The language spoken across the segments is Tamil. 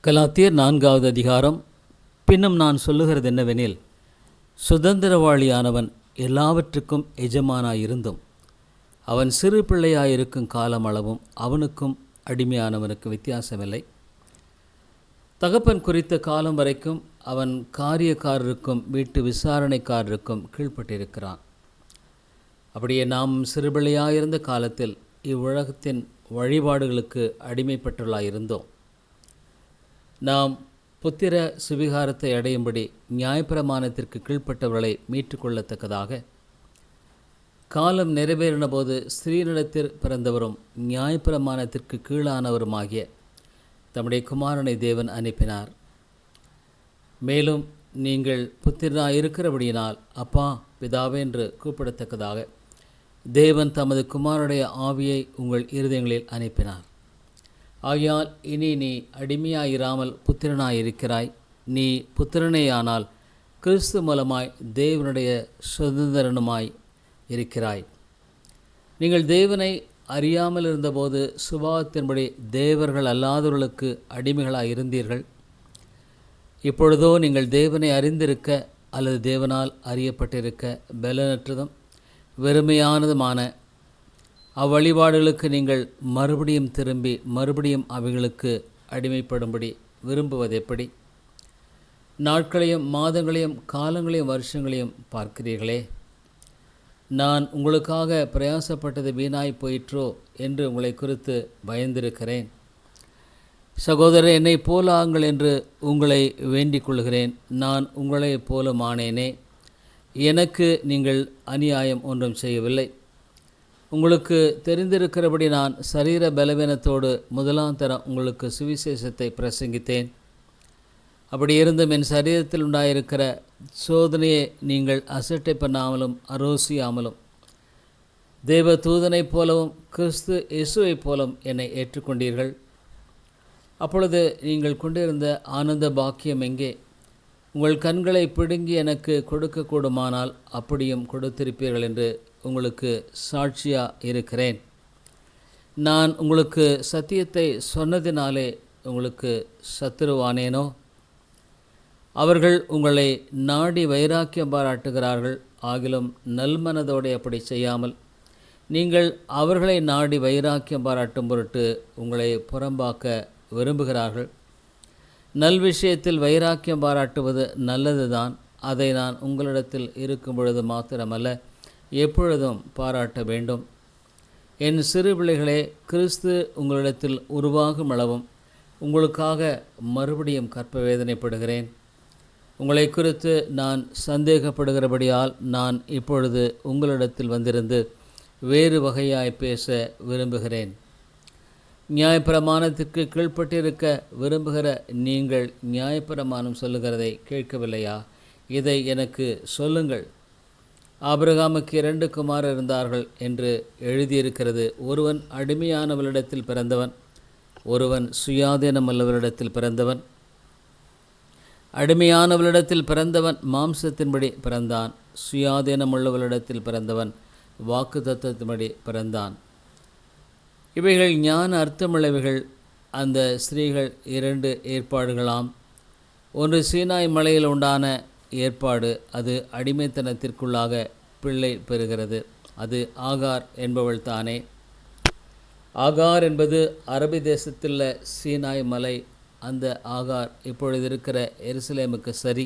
கலாத்தியர் 4வது அதிகாரம். பின்னும் நான் சொல்லுகிறது என்னவெனில், சுதந்திரவாளியானவன் எல்லாவற்றுக்கும் எஜமானாயிருந்தும் அவன் சிறு பிள்ளையாயிருக்கும் காலம் அளவும் அவனுக்கும் அடிமையானவனுக்கு வித்தியாசமில்லை. தகப்பன் குறித்த காலம் வரைக்கும் அவன் காரியக்காரருக்கும் வீட்டு விசாரணைக்காரருக்கும் கீழ்ப்பட்டிருக்கிறான். அப்படியே நாம் சிறுபிள்ளையாயிருந்த காலத்தில் இவ்வுலகத்தின் வழிபாடுகளுக்கு அடிமைப்பட்டுள்ளாயிருந்தோம். நாம் புத்திர சுவிகாரத்தை அடையும்படி நியாயப்பிரமாணத்திற்கு கீழ்ப்பட்டவர்களை மீட்டுக்கொள்ளத்தக்கதாக காலம் நிறைவேறின போது ஸ்திரீனிடத்தில் பிறந்தவரும் நியாயப்பிரமாணத்திற்கு கீழானவருமாகிய தம்முடைய குமாரனை தேவன் அனுப்பினார். மேலும் நீங்கள் புத்திரனாய் இருக்கிறபடியினால் அப்பா பிதாவே என்று கூப்பிடத்தக்கதாக தேவன் தமது குமாரனுடைய ஆவியை உங்கள் இருதயங்களில் அனுப்பினார். ஆகையால் இனி நீ அடிமையாயிராமல் புத்திரனாயிருக்கிறாய். நீ புத்திரனேயானால் கிறிஸ்து மூலமாய் தேவனுடைய சுதந்திரனுமாய் இருக்கிறாய். நீங்கள் தேவனை அறியாமல் இருந்தபோது சுபாவத்தின்படி தேவர்கள் அல்லாதவர்களுக்கு அடிமைகளாயிருந்தீர்கள். இப்பொழுதோ நீங்கள் தேவனை அறிந்திருக்க அல்லது தேவனால் அறியப்பட்டிருக்க பலனற்றதும் வெறுமையானதுமான அவ்வழிபாடுகளுக்கு நீங்கள் மறுபடியும் திரும்பி மறுபடியும் அவைகளுக்கு அடிமைப்படும்படி விரும்புவது எப்படி? நாட்களையும் மாதங்களையும் காலங்களையும் வருஷங்களையும் பார்க்கிறீர்களே. நான் உங்களுக்காக பிரயாசப்பட்டது வீணாய் போயிற்றோ என்று உங்களை குறித்து பயந்திருக்கிறேன். சகோதரர், என்னை போலாங்கள் என்று உங்களை வேண்டிக் கொள்கிறேன். நான் உங்களைப் போலுமானேனே. எனக்கு நீங்கள் அநியாயம் ஒன்றும் செய்யவில்லை. உங்களுக்கு தெரிந்திருக்கிறபடி நான் சரீர பலவீனத்தோடு முதலாம் தரம் உங்களுக்கு சுவிசேஷத்தை பிரசங்கித்தேன். அப்படி இருந்தும் என் சரீரத்தில் உண்டாயிருக்கிற சோதனையை நீங்கள் அசட்டை பண்ணாமலும் அரோசியாமலும் தேவ தூதனைப் போலவும் கிறிஸ்து இயேசுவைப் போலவும் என்னை ஏற்றுக்கொண்டீர்கள். அப்பொழுது நீங்கள் கொண்டிருந்த ஆனந்த பாக்கியம் எங்கே? உங்கள் கண்களை பிடுங்கி எனக்கு கொடுக்கக்கூடுமானால் அப்படியும் கொடுத்திருப்பீர்கள் என்று உங்களுக்கு சாட்சியாக இருக்கிறேன். நான் உங்களுக்கு சத்தியத்தை சொன்னதினாலே உங்களுக்கு சத்துருவானேனோ? அவர்கள் உங்களை நாடி வைராக்கியம் பாராட்டுகிறார்கள். ஆகிலும் நல்மனதோடு அப்படி செய்யாமல் நீங்கள் அவர்களை நாடி வைராக்கியம் பாராட்டும் பொருட்டு உங்களை புறம்பாக்க விரும்புகிறார்கள். நல் விஷயத்தில் வைராக்கியம் பாராட்டுவது நல்லதுதான். அதை நான் உங்களிடத்தில் இருக்கும் பொழுது மாத்திரமல்ல, எப்பொழுதும் பாராட்ட வேண்டும். என் சிறு பிள்ளைகளே, கிறிஸ்து உங்களிடத்தில் உருவாகும் அளவும் உங்களுக்காக மறுபடியும் கற்ப வேதனைப்படுகிறேன். உங்களை குறித்து நான் சந்தேகப்படுகிறபடியால் நான் இப்பொழுது உங்களிடத்தில் வந்திருந்து வேறு வகையாய் பேச விரும்புகிறேன். நியாயப்பிரமாணத்திற்கு கீழ்ப்பட்டிருக்க விரும்புகிற நீங்கள் நியாயப்பிரமாணம் சொல்லுகிறதை கேட்கவில்லையா? இதை எனக்கு சொல்லுங்கள். ஆபிரகாமுக்கு 2 குமாரர் இருந்தார்கள் என்று எழுதியிருக்கிறது. ஒருவன் அடிமையானவளிடத்தில் பிறந்தவன், ஒருவன் சுயாதீனமுள்ளவளிடத்தில் பிறந்தவன். அடிமையானவளிடத்தில் பிறந்தவன் மாம்சத்தின்படி பிறந்தான். சுயாதீனமுள்ளவளிடத்தில் பிறந்தவன் வாக்குத்தத்தத்தின்படி பிறந்தான். இவைகள் ஞான அர்த்தமுள்ளவைகள். அந்த ஸ்திரீகள் 2 ஏற்பாடுகளாம். ஒன்று சீனாய் மலையில் உண்டான ஏற்பாடு. அது அடிமைத்தனத்திற்குள்ளாக பிள்ளை பெறுகிறது. அது ஆகார் என்பவள் தானே. ஆகார் என்பது அரபி தேசத்தில் சீனாய் மலை. அந்த ஆகார் இப்பொழுது இருக்கிற எருசலேமுக்கு சரி.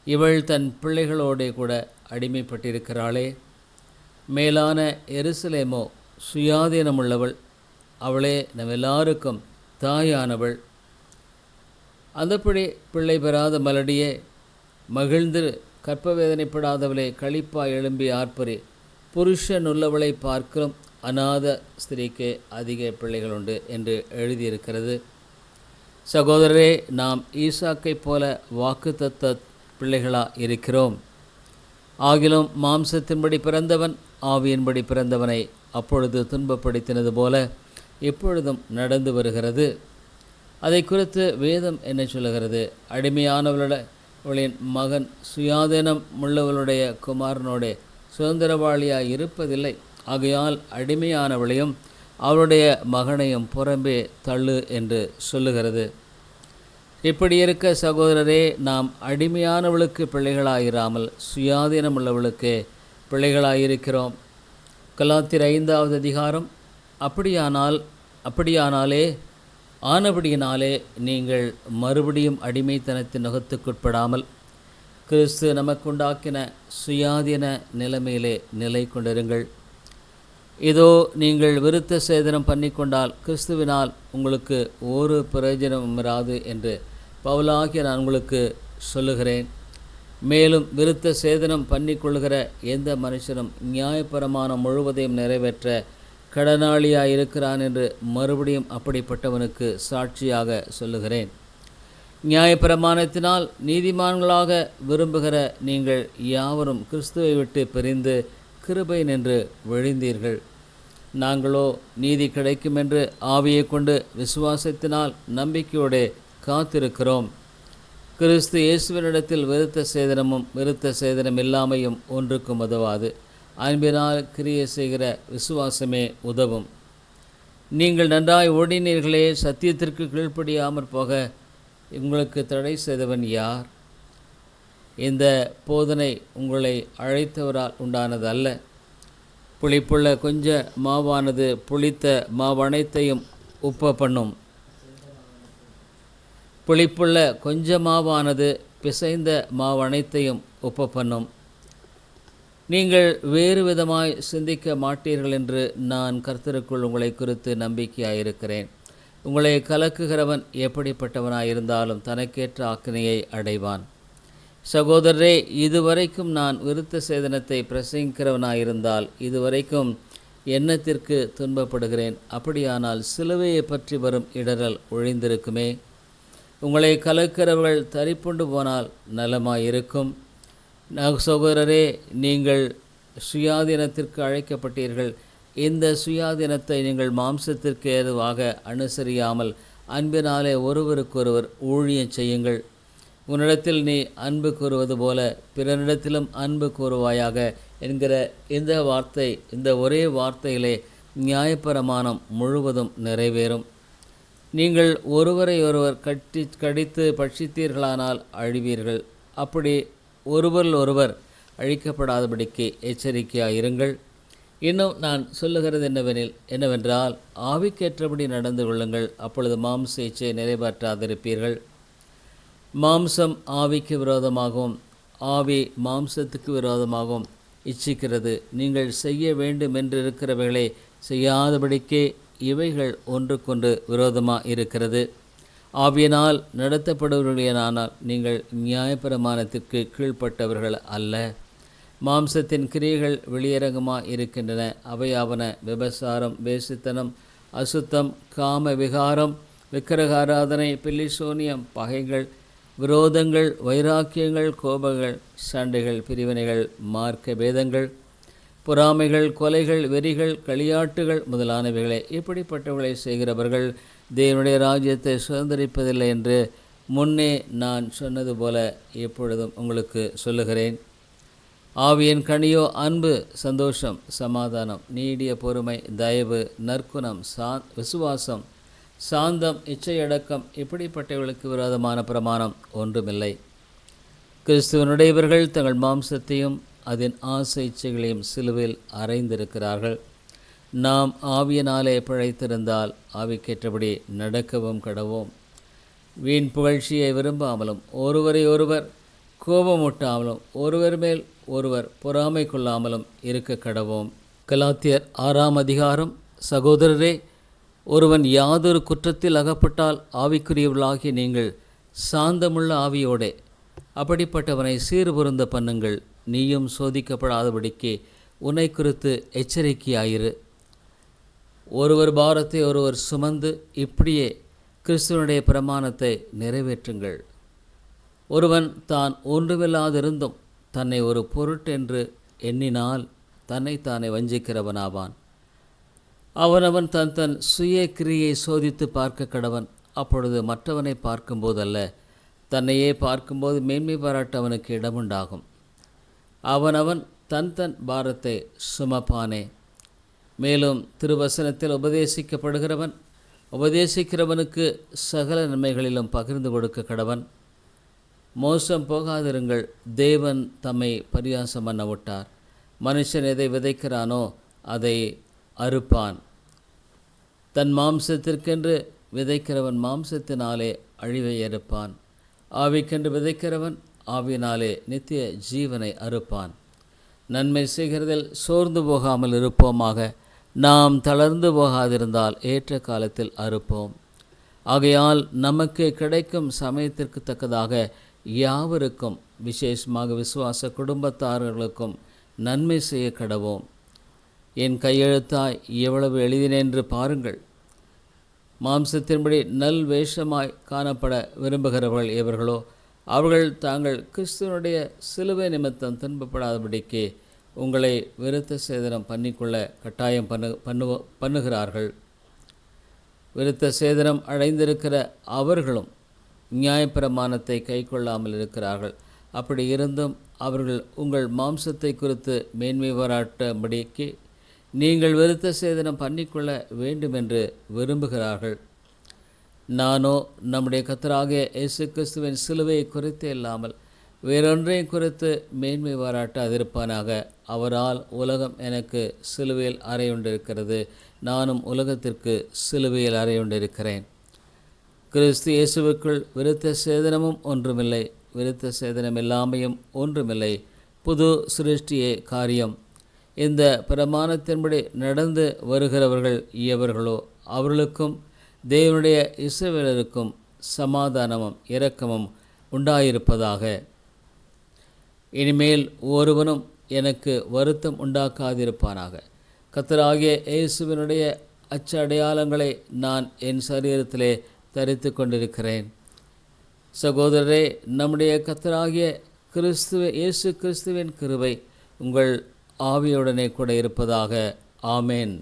இவள் தன் பிள்ளைகளோடே கூட அடிமைப்பட்டிருக்கிறாளே. மேலான எருசலேமோ சுயாதீனமுள்ளவள். அவளே நம் எல்லாருக்கும் தாயானவள். அந்தப்படி பிள்ளை பெறாத மலடியே, மகிழ்ந்து கற்பவேதனைப்படாதவளே, களிப்பாய் எழும்பி ஆர்ப்பரி. புருஷன் உள்ளவளை பார்க்கிறோம் அநாத ஸ்திரீக்கு அதிக பிள்ளைகள் உண்டு என்று எழுதியிருக்கிறது. சகோதரரே, நாம் ஈசாக்கைப் போல வாக்குத்தத்த பிள்ளைகளாக இருக்கிறோம். ஆகிலும் மாம்சத்தின்படி பிறந்தவன் ஆவியின்படி பிறந்தவனை அப்பொழுது துன்பப்படுத்தினது போல இப்பொழுதும் நடந்து வருகிறது. அதை குறித்து வேதம் என்ன சொல்லுகிறது? அடிமையானவளின் மகன் சுயாதீனம் உள்ளவளுடைய குமாரனோட சுதந்திரவாளியாய் இருப்பதில்லை. ஆகையால் அடிமையானவளையும் அவளுடைய மகனையும் புறம்பே தள்ளு என்று சொல்லுகிறது. இப்படி இருக்க சகோதரரே, நாம் அடிமையானவளுக்கு பிள்ளைகளாயிராமல் சுயாதீனம் உள்ளவளுக்கு பிள்ளைகளாயிருக்கிறோம். கலாத்தியர் 5வது அதிகாரம். அப்படியானாலே ஆனபடியினாலே நீங்கள் மறுபடியும் அடிமைத்தனத்தின் நுகத்துக்குட்படாமல் கிறிஸ்து நமக்குண்டாக்கின சுயாதீன நிலைமையிலே நிலை கொண்டிருங்கள். இதோ நீங்கள் விருத்த சேதனம் பண்ணிக்கொண்டால் கிறிஸ்துவினால் உங்களுக்கு ஒரு பிரயோஜனமும் இராது என்று பவுலாகிய நான் உங்களுக்கு சொல்லுகிறேன். மேலும் விருத்த சேதனம் பண்ணிக்கொள்கிற எந்த மனுஷனும் நியாயப்பிரமாணம் முழுவதையும் நிறைவேற்ற கடனாளியாக இருக்கிறான் என்று மறுபடியும் அப்படிப்பட்டவனுக்கு சாட்சியாக சொல்லுகிறேன். நியாயப்பிரமாணத்தினால் நீதிமான்களாக விரும்புகிற நீங்கள் யாவரும் கிறிஸ்துவை விட்டு பிரிந்து கிருபை நின்று விழுந்தீர்கள். நாங்களோ நீதி கிடைக்கும் என்று ஆவியை கொண்டு விசுவாசத்தினால் நம்பிக்கையோடு காத்திருக்கிறோம். கிறிஸ்து இயேசுவினிடத்தில் விருத்த சேதனமும் விருத்த சேதனம் இல்லாமையும் ஒன்றுக்கும் உதவாது. அன்பினால் கிரியை செய்கிற விசுவாசமே உதவும். நீங்கள் நன்றாய் ஓடினீர்களே, சத்தியத்திற்கு கீழ்ப்படியாமற் போக உங்களுக்கு தடை செய்தவன் யார்? இந்த போதனை உங்களை அழைத்தவரால் உண்டானது அல்ல. புளிப்புள்ள கொஞ்ச மாவானது புளித்த மாவனைத்தையும் உப்ப பண்ணும். புளிப்புள்ள கொஞ்ச மாவானது பிசைந்த மாவனைத்தையும் உப்ப பண்ணும். நீங்கள் வேறு விதமாய் சிந்திக்க மாட்டீர்கள் என்று நான் கர்த்தருக்குள் உங்களை குறித்து நம்பிக்கையாயிருக்கிறேன். உங்களை கலக்குகிறவன் எப்படிப்பட்டவனாயிருந்தாலும் தனக்கேற்ற ஆக்கினையை அடைவான். சகோதரரே, இதுவரைக்கும் நான் விருத்த சேதனத்தை பிரசங்கிக்கிறவனாயிருந்தால் இதுவரைக்கும் எண்ணத்திற்கு துன்பப்படுகிறேன். அப்படியானால் சிலுவையை பற்றி வரும் இடரல் ஒழிந்திருக்குமே. உங்களை கலக்கிறவர்கள் தரிப்புண்டு போனால் நலமாயிருக்கும். சகோதரரே, நீங்கள் சுயாதீனத்திற்கு அழைக்கப்பட்டீர்கள். இந்த சுயாதீனத்தை நீங்கள் மாம்சத்திற்கு ஏதுவாக அனுசரியாமல் அன்பினாலே ஒருவருக்கொருவர் ஊழியம் செய்யுங்கள். உன்னிடத்தில் நீ அன்பு கூறுவது போல பிறனிடத்திலும் அன்பு கூறுவாயாக என்கிற இந்த ஒரே வார்த்தையிலே நியாயப்பிரமாணம் முழுவதும் நிறைவேறும். நீங்கள் ஒருவரை ஒருவர் கடித்து பட்சித்தீர்களானால் அழிவீர்கள். அப்படி ஒருவர் அழிக்கப்படாதபடிக்கு எச்சரிக்கையாயிருங்கள். இன்னும் நான் சொல்லுகிறது என்னவென்றால் ஆவிக்கேற்றபடி நடந்து கொள்ளுங்கள். அப்பொழுது மாம்ச இச்சையை நிறைவேற்றாதிருப்பீர்கள். மாம்சம் ஆவிக்கு விரோதமாகவும் ஆவி மாம்சத்துக்கு விரோதமாகவும் இச்சிக்கிறது. நீங்கள் செய்ய வேண்டும் என்றிருக்கிறவைகளை செய்யாதபடிக்கே இவைகள் ஒன்றுக்கொன்று விரோதமாக இருக்கிறது. ஆவியினால் நடத்தப்படுவர்களானால் நீங்கள் நியாயப்பிரமாணத்திற்கு கீழ்ப்பட்டவர்கள் அல்ல. மாம்சத்தின் கிரியைகள் வெளியரங்கமாக இருக்கின்றன. அவையாவன விபசாரம், வேசித்தனம், அசுத்தம், காம விகாரம், விக்கிரகாராதனை, பில்லிசோனியம், பகைகள், விரோதங்கள், வைராக்கியங்கள், கோபங்கள், சண்டைகள், பிரிவினைகள், மார்க்க பேதங்கள், பொறாமைகள், கொலைகள், வெறிகள், களியாட்டுகள் முதலானவைகளை இப்படிப்பட்டவர்களை செய்கிறவர்கள் தேவனுடைய ராஜ்யத்தை சுதந்திரிப்பதில்லை என்று முன்னே நான் சொன்னது போல இப்பொழுதும் உங்களுக்கு சொல்லுகிறேன். ஆவியின் கனியோ அன்பு, சந்தோஷம், சமாதானம், நீடிய பொறுமை, தயவு, நற்குணம், விசுவாசம், சாந்தம், இச்சையடக்கம். இப்படிப்பட்டவர்களுக்கு விரோதமான பிரமாணம் ஒன்றுமில்லை. கிறிஸ்துவனுடையவர்கள் தங்கள் மாம்சத்தையும் அதன் ஆசை இச்சைகளையும் சிலுவையில் அறைந்திருக்கிறார்கள். நாம் ஆவியினாலே பிழைத்திருந்தால் ஆவிக்கேற்றபடி நடக்கவும் கடவோம். வீண் புகழ்ச்சியை விரும்பாமலும் ஒருவரை ஒருவர் கோபமூட்டாமலும் ஒருவர் மேல் ஒருவர் பொறாமை கொள்ளாமலும் இருக்க கடவோம். கலாத்தியர் 6ஆம் அதிகாரம். சகோதரரே, ஒருவன் யாதொரு குற்றத்தில் அகப்பட்டால் ஆவிக்குரியவர்களாகிய நீங்கள் சாந்தமுள்ள ஆவியோடே அப்படிப்பட்டவனை சீர்பொருந்த பண்ணுங்கள். நீயும் சோதிக்கப்படாதபடிக்கு உன்னை குறித்து எச்சரிக்கையாயிரு. ஒருவர் பாரத்தை ஒருவர் சுமந்து இப்படியே கிறிஸ்துவனுடைய பிரமாணத்தை நிறைவேற்றுங்கள். ஒருவன் தான் ஒன்றுமில்லாதிருந்தும் தன்னை ஒரு பொருட்டென்று எண்ணினால் தன்னைத்தானே வஞ்சிக்கிறவனாவான். அவனவன் தன் சுய கிரியை சோதித்து பார்க்க கடவன். அப்பொழுது மற்றவனை பார்க்கும்போதல்ல, தன்னையே பார்க்கும்போது மேன்மை பாராட்ட அவனுக்கு இடமுண்டாகும். அவனவன் தன் பாரத்தை சுமப்பானே. மேலும் திருவசனத்தில் உபதேசிக்கப்படுகிறவன் உபதேசிக்கிறவனுக்கு சகல நன்மைகளிலும் பகிர்ந்து கொடுக்க கடவன். மோசம் போகாதிருங்கள், தேவன் தம்மை பரியாசம் பண்ண விட்டார். மனுஷன் எதை விதைக்கிறானோ அதை அறுப்பான். தன் மாம்சத்திற்கென்று விதைக்கிறவன் மாம்சத்தினாலே அழிவை அறுப்பான். ஆவிக்கென்று விதைக்கிறவன் ஆவியினாலே நித்திய ஜீவனை அறுப்பான். நன்மை செய்கிறதில் சோர்ந்து போகாமல் இருப்போமாக. நாம் தளர்ந்து போகாதிருந்தால் ஏற்ற காலத்தில் அறுப்போம். ஆகையால் நமக்கு கிடைக்கும் சமயத்திற்கு தக்கதாக யாவருக்கும், விசேஷமாக விசுவாச குடும்பத்தார்களுக்கும் நன்மை செய்ய கடவோம். என் கையெழுத்தாய் எவ்வளவு எழுதினென்று பாருங்கள். மாம்சத்தின்படி நல் வேஷமாய் காணப்பட விரும்புகிறவர்கள் எவர்களோ அவர்கள் தாங்கள் கிறிஸ்துவனுடைய சிலுவை நிமித்தம் துன்பப்படாதபடிக்கு உங்களை விருத்த சேதனம் பண்ணிக்கொள்ள கட்டாயம் பண்ணுகிறார்கள். விருத்த சேதனம் அடைந்திருக்கிற அவர்களும் நியாயப்பிரமாணத்தை கை கொள்ளாமல் இருக்கிறார்கள். அப்படி இருந்தும் அவர்கள் உங்கள் மாம்சத்தை குறித்து மேன்மை பாராட்டும்படிக்கு நீங்கள் விருத்த சேதனம் பண்ணிக்கொள்ள வேண்டுமென்று விரும்புகிறார்கள். நானோ நம்முடைய கர்த்தராகிய இயேசு கிறிஸ்துவின் சிலுவையை குறித்து இல்லாமல் வேறொன்றையும் குறித்து மேன்மை பாராட்டாதிருப்பானாக. அவரால் உலகம் எனக்கு சிலுவையில் அறையுண்டிருக்கிறது, நானும் உலகத்திற்கு சிலுவையில் அறையுண்டிருக்கிறேன். கிறிஸ்து இயேசுவுக்குள் விருத்த சேதனமும் ஒன்றுமில்லை, விருத்த சேதனம் இல்லாமையும் ஒன்றுமில்லை, புது சிருஷ்டியே காரியம். இந்த பிரமாணத்தின்படி நடந்து வருகிறவர்கள் எவர்களோ அவர்களுக்கும் தேவனுடைய இஸ்ரவேலருக்கும் சமாதானமும் இரக்கமும் உண்டாயிருப்பதாக. இனிமேல் ஒருவனும் எனக்கு வருத்தம் உண்டாக்காதிருப்பானாக. கர்த்தராகிய இயேசுவினுடைய அச்சடையாளங்களை நான் என் சரீரத்திலே தரித்து கொண்டிருக்கிறேன். சகோதரரே, நம்முடைய கர்த்தராகிய இயேசு கிறிஸ்துவின் கிருபை உங்கள் ஆவியுடனே கூட இருப்பதாக. ஆமேன்.